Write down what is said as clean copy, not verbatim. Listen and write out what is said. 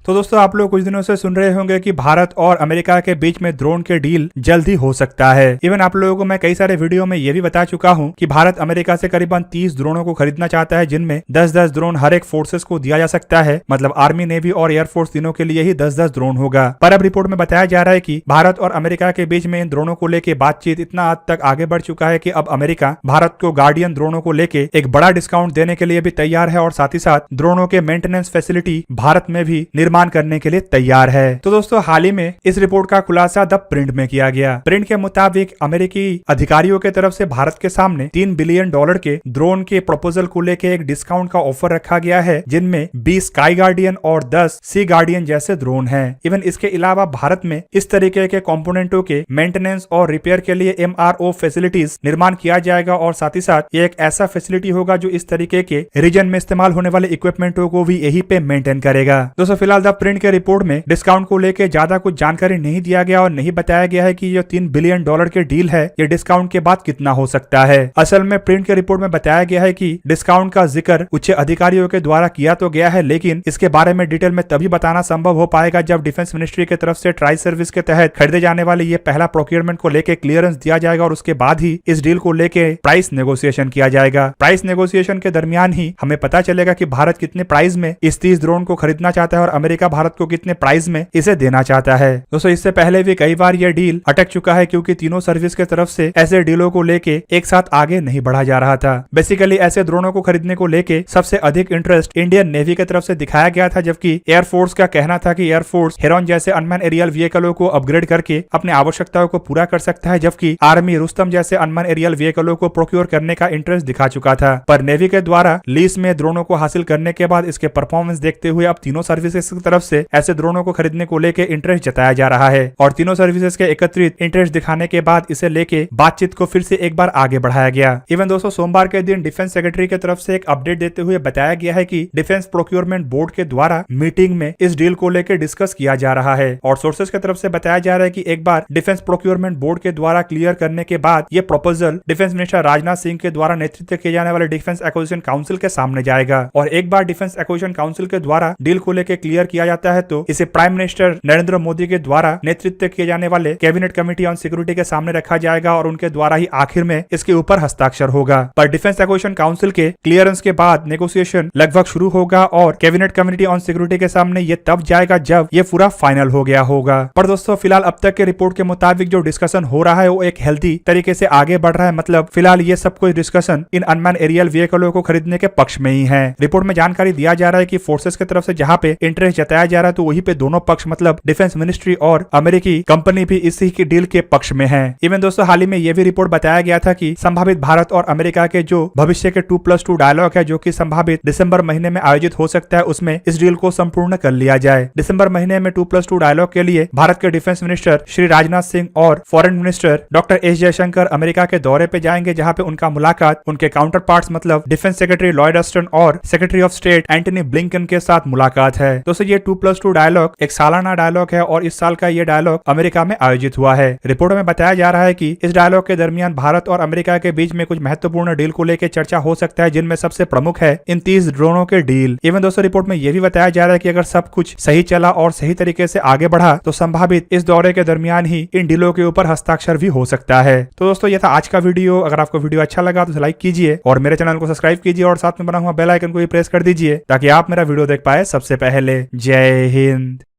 तो दोस्तों आप लोग कुछ दिनों से सुन रहे होंगे कि भारत और अमेरिका के बीच में ड्रोन के डील जल्द ही हो सकता है। इवन आप लोगों को मैं कई सारे वीडियो में ये भी बता चुका हूं कि भारत अमेरिका से करीबन 30 ड्रोनों को खरीदना चाहता है, जिनमें 10-10 ड्रोन हर एक फोर्सेस को दिया जा सकता है। मतलब आर्मी, नेवी और एयरफोर्स तीनों के लिए ही 10-10 ड्रोन होगा। पर अब रिपोर्ट में बताया जा रहा है कि भारत और अमेरिका के बीच में इन ड्रोनों को लेकर बातचीत इतना हद तक आगे बढ़ चुका है कि अब अमेरिका भारत को गार्डियन ड्रोनों को लेकर एक बड़ा डिस्काउंट देने के लिए भी तैयार है और साथ ही साथ ड्रोनों के मेंटेनेंस फैसिलिटी भारत में भी निर्माण करने के लिए तैयार है। तो दोस्तों हाल ही में इस रिपोर्ट का खुलासा द प्रिंट में किया गया। प्रिंट के मुताबिक अमेरिकी अधिकारियों के तरफ से भारत के सामने $3 बिलियन के ड्रोन के प्रपोजल को लेकर एक डिस्काउंट का ऑफर रखा गया है, जिनमें 20 स्काई गार्डियन और 10 सी गार्डियन जैसे ड्रोन हैं। इवन इसके अलावा भारत में इस तरीके के कंपोनेंटों के मेंटेनेंस और रिपेयर के लिए MRO फैसिलिटीज निर्माण किया जाएगा और साथ ही साथ ये एक ऐसा फैसिलिटी होगा जो इस तरीके के रीजन में इस्तेमाल होने वाले इक्विपमेंटों को भी यही पे मेंटेन करेगा। दोस्तों फिलहाल द प्रिंट के रिपोर्ट में डिस्काउंट को लेकर ज्यादा कुछ जानकारी नहीं दिया गया और नहीं बताया गया है कि ये $3 बिलियन के डील है, ये डिस्काउंट के बाद कितना हो सकता है। असल में प्रिंट के रिपोर्ट में बताया गया है कि डिस्काउंट का जिक्र उच्च अधिकारियों के द्वारा किया तो गया है, लेकिन इसके बारे में डिटेल में तभी बताना संभव हो पाएगा जब डिफेंस मिनिस्ट्री की तरफ से ट्राई सर्विस के तहत खरीदे जाने वाले ये पहला प्रोक्योरमेंट को लेकर क्लियरेंस दिया जाएगा और उसके बाद ही इस डील को लेकर प्राइस नेगोशिएशन किया जाएगा। प्राइस नेगोशिएशन के दरमियान ही हमें पता चलेगा कि भारत कितने प्राइस में इस 30 ड्रोन को खरीदना चाहता है और अमेरिका भारत को कितने प्राइस में इसे देना चाहता है। दोस्तों इससे पहले भी कई बार यह डील अटक चुका है क्योंकि तीनों सर्विस के तरफ से ऐसे डीलों को लेके एक साथ आगे नहीं बढ़ा जा रहा था। बेसिकली ऐसे ड्रोनों को खरीदने को लेके सबसे अधिक इंटरेस्ट इंडियन नेवी की तरफ से दिखाया गया था, जबकि एयरफोर्स का कहना था कि एयरफोर्स हेरॉन जैसे अनमैन एरियल व्हीकलों को अपग्रेड करके अपने आवश्यकताओं को पूरा कर सकता है, जबकि आर्मी रुस्तम जैसे अनमैन एरियल व्हीकलों को प्रोक्योर करने का इंटरेस्ट दिखा चुका था। पर नेवी के द्वारा लीज में ड्रोनों को हासिल करने के बाद इसके परफॉर्मेंस देखते हुए अब तीनों सर्विसेज की तरफ से ऐसे ड्रोनों को खरीदने को लेकर इंटरेस्ट जताया जा रहा है और तीनों सर्विसेज के एकत्रित इंटरेस्ट दिखाने के बाद इसे लेके बातचीत को फिर से एक बार आगे बढ़ाया गया। इवन दोस्तों सोमवार के दिन डिफेंस सेक्रेटरी की तरफ से एक अपडेट देते हुए बताया गया है कि डिफेंस प्रोक्योरमेंट बोर्ड के द्वारा मीटिंग में इस डील को लेकर डिस्कस किया जा रहा है और सोर्सेज की तरफ से बताया जा रहा है कि एक बार डिफेंस प्रोक्योरमेंट बोर्ड के द्वारा क्लियर करने के बाद ये proposal defence minister Rajnath Singh के द्वारा नेतृत्व किए जाने वाले डिफेंस एक्विजिशन काउंसिल के सामने जाएगा और एक बार डिफेंस एक्विजिशन काउंसिल के द्वारा डील को लेकर क्लियर किया जाता है तो इसे प्राइम मिनिस्टर नरेंद्र मोदी के द्वारा नेतृत्व किए जाने वाले कैबिनेट कमेटी ऑन सिक्योरिटी के सामने रखा जाएगा और उनके द्वारा ही आखिर में इसके ऊपर हस्ताक्षर होगा। पर डिफेंस एक्विजिशन काउंसिल के क्लियरेंस के बाद नेगोशिएशन लगभग शुरू होगा और कैबिनेट कमेटी ऑन सिक्योरिटी के सामने ये तब जाएगा जब ये पूरा फाइनल हो गया होगा। पर दोस्तों फिलहाल अब तक के रिपोर्ट के मुताबिक जो डिस्कशन हो रहा है वो एक हेल्दी तरीके से आगे बढ़ रहा है। मतलब फिलहाल ये सब कुछ डिस्कशन इन अनमैन एरियल व्हीकलों को खरीदने के पक्ष में ही है। रिपोर्ट में जानकारी दिया जा रहा है कि फोर्सेस की तरफ से जहां पे इंटरेस्ट जताया जा रहा है तो वहीं पे दोनों पक्ष मतलब डिफेंस मिनिस्ट्री और अमेरिकी कंपनी भी इसी की डील के पक्ष में है। इवन दोस्तों हाल ही में यह भी रिपोर्ट बताया गया था कि संभावित भारत और अमेरिका के जो भविष्य के 2+2 डायलॉग है जो कि संभावित दिसंबर महीने में आयोजित हो सकता है, उसमें इस डील को संपूर्ण कर लिया जाए। दिसंबर महीने में 2+2 डायलॉग के लिए भारत के डिफेंस मिनिस्टर श्री राजनाथ सिंह और foreign minister doctor S Jaishankar America के दौरे पे जाएंगे, जहां पे उनका मुलाकात उनके काउंटर पार्ट्स मतलब डिफेंस सेक्रेटरी लॉयड ऑस्टिन और secretary of state Antony Blinken के साथ मुलाकात है। दोस्तों ये 2+2 डायलॉग एक सालाना डायलॉग है और इस साल का ये डायलॉग अमेरिका में आयोजित हुआ है। रिपोर्ट में बताया जा रहा है कि इस डायलॉग के दरमियान भारत और अमेरिका के बीच में कुछ महत्वपूर्ण डील को लेकर चर्चा हो सकता है, जिनमें सबसे प्रमुख है इन 30 ड्रोनों के डील। इवन दोस्तों रिपोर्ट में यह भी बताया जा रहा है कि अगर सब कुछ सही चला और सही तरीके से आगे बढ़ा तो संभावित इस दौरे के दरमियान ही इन डीलों के ऊपर हस्ताक्षर भी हो सकता है। तो दोस्तों ये था आज का वीडियो। अगर आपको वीडियो अच्छा लगा तो लाइक कीजिए और मेरे चैनल को सब्सक्राइब कीजिए और साथ में बना हुआ बेल आइकन को भी प्रेस कर दीजिए ताकि आप मेरा वीडियो देख पाए सबसे पहले। जय हिंद।